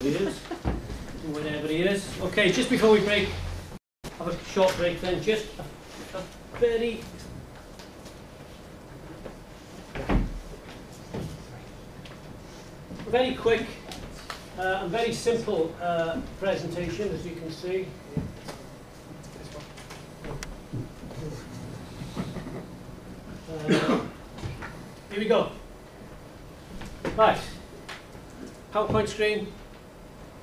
Whenever he is. Okay, just before we break, have a short break then, just a very quick and very simple presentation, as you can see. Here we go. Right, PowerPoint screen.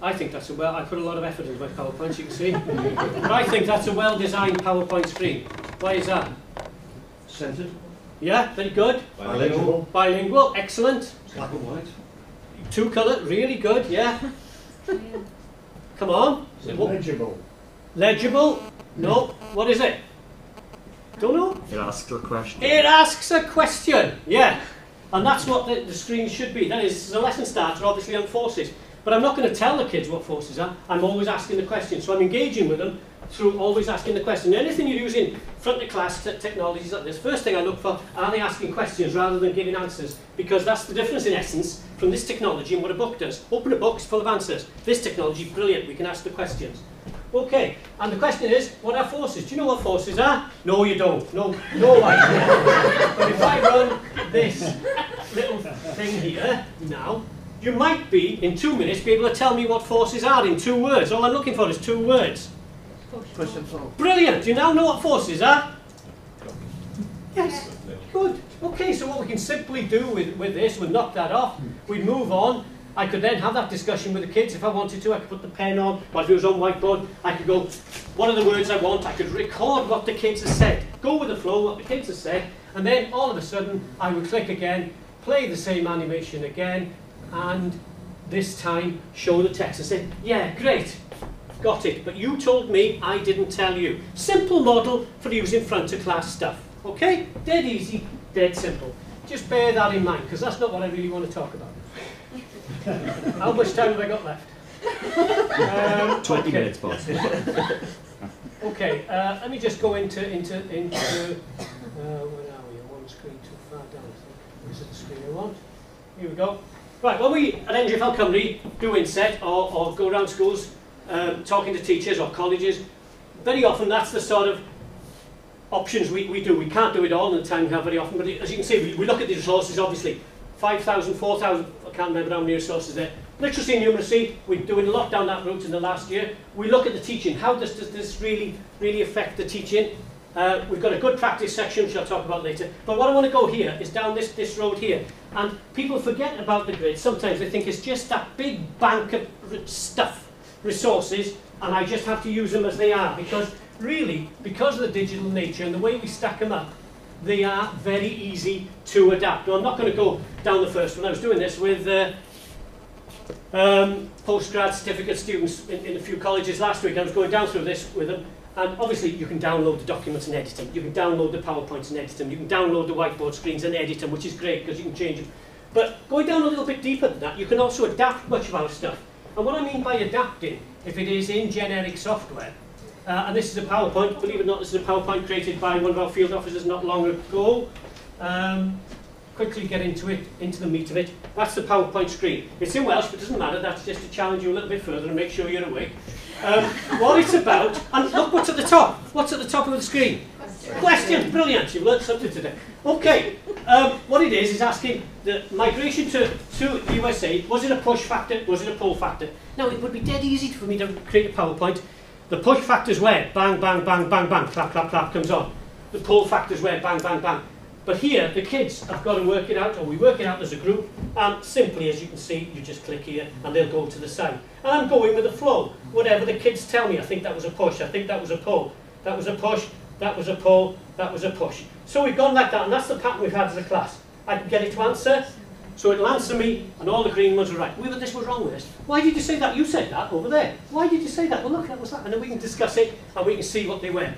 I think that's I put a lot of effort into my PowerPoints, you can see. But I think that's a well-designed PowerPoint screen. Why is that? Centered. Yeah, very good. Bilingual. Bilingual, excellent. Black and white. Two colour, really good, yeah. Come on. Legible. Legible? No. What is it? Don't know. It asks a question. It asks a question, yeah. And that's what the screen should be. That is, this is a lesson starter, obviously, on forces. But I'm not going to tell the kids what forces are. I'm always asking the question. So I'm engaging with them through always asking the question. Anything you're using front of class technologies like this, first thing I look for, are they asking questions rather than giving answers? Because that's the difference, in essence, from this technology and what a book does. Open a book, it's full of answers. This technology, brilliant, we can ask the questions. Okay, and the question is, what are forces? Do you know what forces are? No, you don't. No idea. But if I run this little thing here now, you might be, in 2 minutes, be able to tell me what forces are in 2 words. All I'm looking for is 2 words. Push and pull. Brilliant! Do you now know what forces are? Yes. Good. Okay, so what we can simply do with this, we'll knock that off. We'd move on. I could then have that discussion with the kids if I wanted to. I could put the pen on, or if it was on whiteboard, I could go, what are the words I want? I could record what the kids have said. Go with the flow, what the kids have said, and then all of a sudden, I would click again, play the same animation again, and this time show the text and say, yeah, great, got it, but you told me, I didn't tell you. Simple model for using front of class stuff, okay? Dead easy, dead simple. Just bear that in mind, because that's not what I really want to talk about. How much time have I got left? 20 minutes, boss. Okay, let me just go into where are we? One screen too far down, I think. This is the screen I want. Here we go. Right, when we at NGFL Cymru do inset or go around schools talking to teachers or colleges, very often that's the sort of options we do. We can't do it all in the time we have very often, but as you can see, we look at the resources, obviously. 5,000, 4,000, I can't remember how many resources there. Literacy and numeracy, we're doing a lot down that route in the last year. We look at the teaching. How does this really affect the teaching? We've got a good practice section, which I'll talk about later. But what I want to go here is down this road here. And people forget about the grid. Sometimes they think it's just that big bank of stuff, resources, and I just have to use them as they are. Because really, because of the digital nature and the way we stack them up, they are very easy to adapt. Now, I'm not going to go down the first one. I was doing this with postgrad certificate students in a few colleges last week. I was going down through this with them. And obviously, you can download the documents and edit them. You can download the PowerPoints and edit them. You can download the whiteboard screens and edit them, which is great because you can change them. But going down a little bit deeper than that, you can also adapt much of our stuff. And what I mean by adapting, if it is in generic software, and this is a PowerPoint, believe it or not, this is a PowerPoint created by one of our field officers not long ago. Quickly get into the meat of it. That's the PowerPoint screen. It's in Welsh, but it doesn't matter. That's just to challenge you a little bit further and make sure you're awake. What it's about, and look what's at the top. What's at the top of the screen? Questions. Brilliant. You've learned something today. Okay. What it is asking the migration to the USA, was it a push factor? Was it a pull factor? Now, it would be dead easy for me to create a PowerPoint. The push factor's where bang, bang, bang, bang, bang, clap, clap, clap comes on. The pull factor's where bang, bang, bang. But here, the kids have got to work it out, or we work it out as a group, and simply, as you can see, you just click here, and they'll go to the side. And I'm going with the flow. Whatever the kids tell me, I think that was a push, I think that was a pull, that was a push, that was a pull, that was a push. So we've gone like that, and that's the pattern we've had as a class. I can get it to answer, so it'll answer me, and all the green ones are right. This was wrong with this. Why did you say that? You said that over there. Why did you say that? Well, look, that was that. And then we can discuss it, and we can see what they were.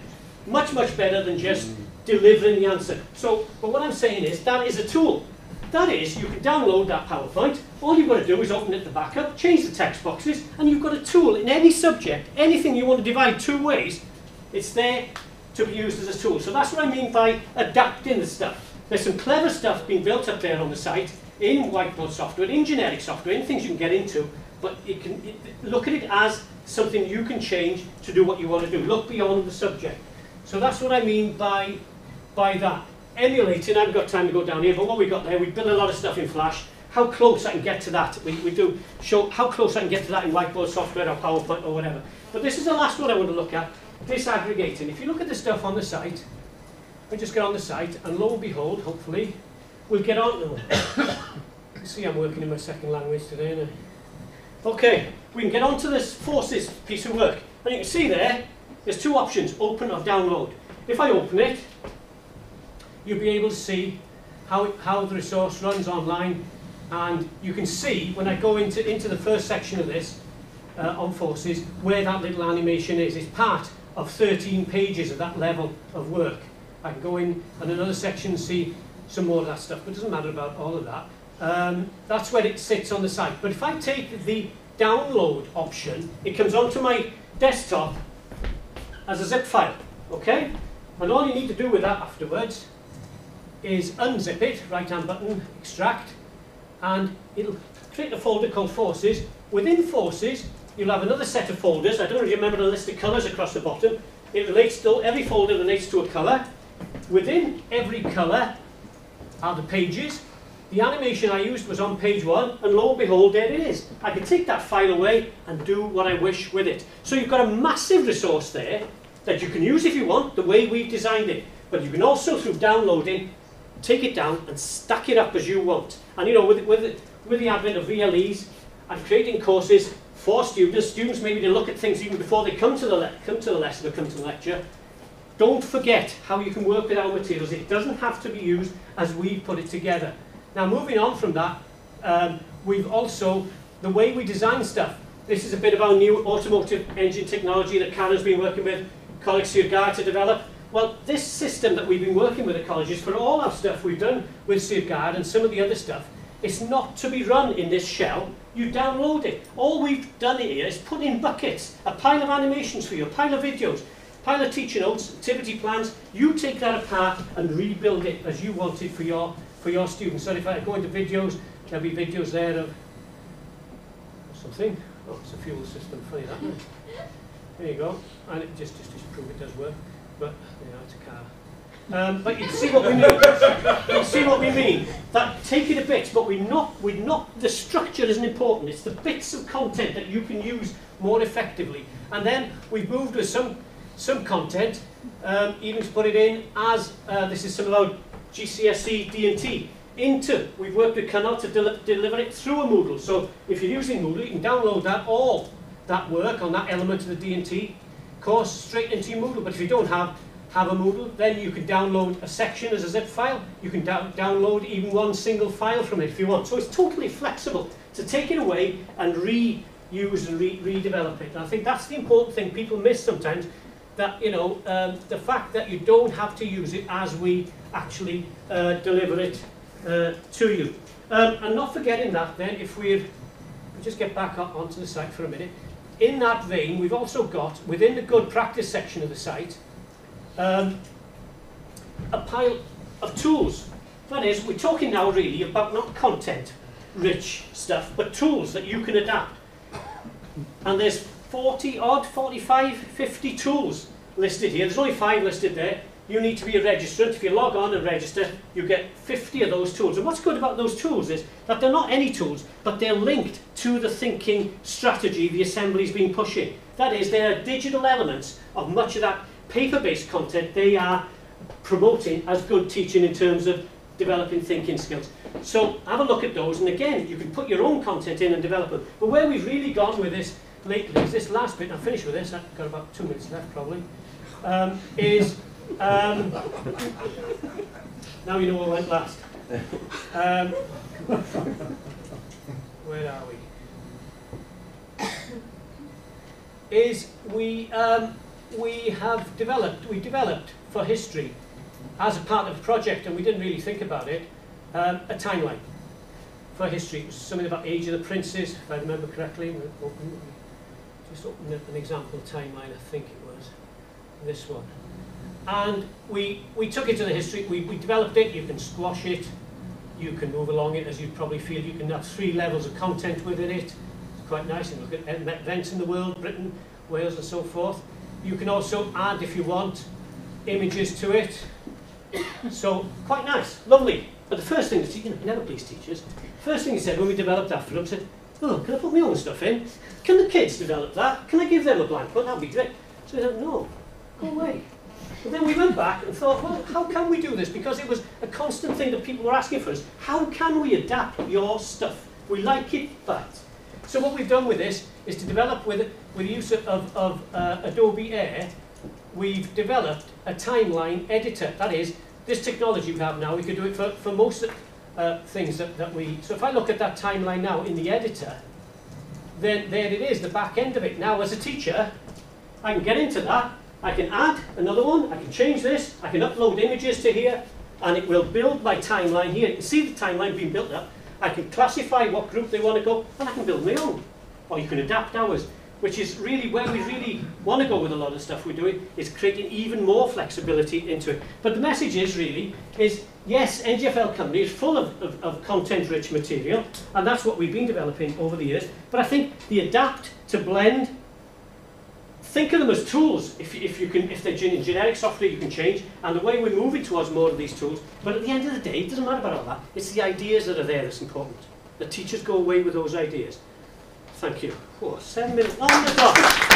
Much, much better than just delivering the answer. So, but what I'm saying is, that is a tool. That is, you can download that PowerPoint. All you've got to do is open it the backup, change the text boxes, and you've got a tool in any subject, anything you want to divide 2 ways, it's there to be used as a tool. So that's what I mean by adapting the stuff. There's some clever stuff being built up there on the site, in whiteboard software, in generic software, in things you can get into, but look at it as something you can change to do what you want to do. Look beyond the subject. So that's what I mean by that. Emulating, I haven't got time to go down here, but what we got there, we build a lot of stuff in Flash. How close I can get to that, we do show how close I can get to that in whiteboard software or PowerPoint or whatever. But this is the last one I want to look at, disaggregating. If you look at the stuff on the site, we just get on the site, and lo and behold, hopefully, we'll get on to it. You see I'm working in my second language today, aren't I? Okay, we can get on to this forces piece of work. And you can see there's two options, open or download. If I open it, you'll be able to see how the resource runs online, and you can see when I go into the first section of this on forces where that little animation is. It's part of 13 pages of that level of work. I can go in and another section and see some more of that stuff, but it doesn't matter about all of that. That's where it sits on the site. But if I take the download option, it comes onto my desktop as a zip file, okay? And all you need to do with that afterwards is unzip it, right-hand button, extract, and it'll create a folder called Forces. Within Forces, you'll have another set of folders. I don't know if you remember the list of colours across the bottom. It relates to, every folder relates to a colour. Within every colour are the pages. The animation I used was on page 1, and lo and behold, there it is. I can take that file away and do what I wish with it. So you've got a massive resource there that you can use if you want, the way we've designed it. But you can also, through downloading, take it down and stack it up as you want. And you know, with the advent of VLEs, I'm creating courses for students maybe to look at things even before they come to the lesson or come to the lecture. Don't forget how you can work with our materials. It doesn't have to be used as we put it together. Now, moving on from that, we've also, the way we design stuff, this is a bit of our new automotive engine technology that Karen's been working with College Siergard to develop. Well, this system that we've been working with at colleges for all our stuff we've done with Siergard and some of the other stuff, it's not to be run in this shell. You download it. All we've done here is put in buckets, a pile of animations for you, a pile of videos, a pile of teacher notes, activity plans. You take that apart and rebuild it as you want it for your students. So if I go into videos, there'll be videos there of something. Oh, it's a fuel system. Funny that, isn't it? There you go. And it just prove it does work. But you know, it's a car. But you see what we mean. You see what we mean. That take it a bit, but we're not. The structure isn't important. It's the bits of content that you can use more effectively. And then we've moved with some content, even to put it in as this is some of our GCSE D&T into. We've worked with Canal to deliver it through a Moodle. So if you're using Moodle, you can download that that work on that element of the D&T course straight into your Moodle. But if you don't have a Moodle, then you can download a section as a zip file. You can download even one single file from it if you want. So it's totally flexible to take it away and reuse and redevelop it. And I think that's the important thing people miss sometimes, that, you know, the fact that you don't have to use it as we actually deliver it to you. And not forgetting that then, if we'll just get back up onto the site for a minute. In that vein, we've also got, within the good practice section of the site, a pile of tools. That is, we're talking now really about not content-rich stuff, but tools that you can adapt. And there's 40 odd, 45, 50 tools listed here. There's only 5 listed there. You need to be a registrant. If you log on and register, you get 50 of those tools. And what's good about those tools is that they're not any tools, but they're linked to the thinking strategy the Assembly's been pushing. That is, they're digital elements of much of that paper-based content they are promoting as good teaching in terms of developing thinking skills. So have a look at those, and again, you can put your own content in and develop them. But where we've really gone with this lately is this last bit, and I'll finish with this, I've got about 2 minutes left probably, now you know what went last. Where are we? We developed for history as a part of the project, and we didn't really think about it, a timeline for history. It was something about Age of the Princes, if I remember correctly. Just open an example timeline, I think it was this one. And we took it to the history, we developed it. You can squash it, you can move along it as you probably feel. You can have 3 levels of content within it. quite nice. And look at events in the world, Britain, Wales and so forth. You can also add, if you want, images to it. So, quite nice, lovely. But the first thing, you never please teachers, first thing he said when we developed that for him, said, oh, can I put my own stuff in? Can the kids develop that? Can I give them a blank book? That'd be great. So he said, no, go away. But then we went back and thought, well, how can we do this? Because it was a constant thing that people were asking for us. How can we adapt your stuff? We like it, but. So what we've done with this is to develop with the use of Adobe Air, we've developed a timeline editor. That is, this technology we have now, we can do it for most things that we... So if I look at that timeline now in the editor, then there it is, the back end of it. Now, as a teacher, I can get into that, I can add another one, I can change this, I can upload images to here, and it will build my timeline here. You can see the timeline being built up. I can classify what group they want to go, and I can build my own. Or you can adapt ours, which is really where we really want to go with a lot of stuff we're doing, is creating even more flexibility into it. But the message is really, yes, NGFL Company is full of content-rich material, and that's what we've been developing over the years. But I think the adapt to blend, think of them as tools. If they're generic software, you can change. And the way we're moving towards more of these tools. But at the end of the day, it doesn't matter about all that. It's the ideas that are there that's important. The teachers go away with those ideas. Thank you. Oh, 7 minutes on the dot.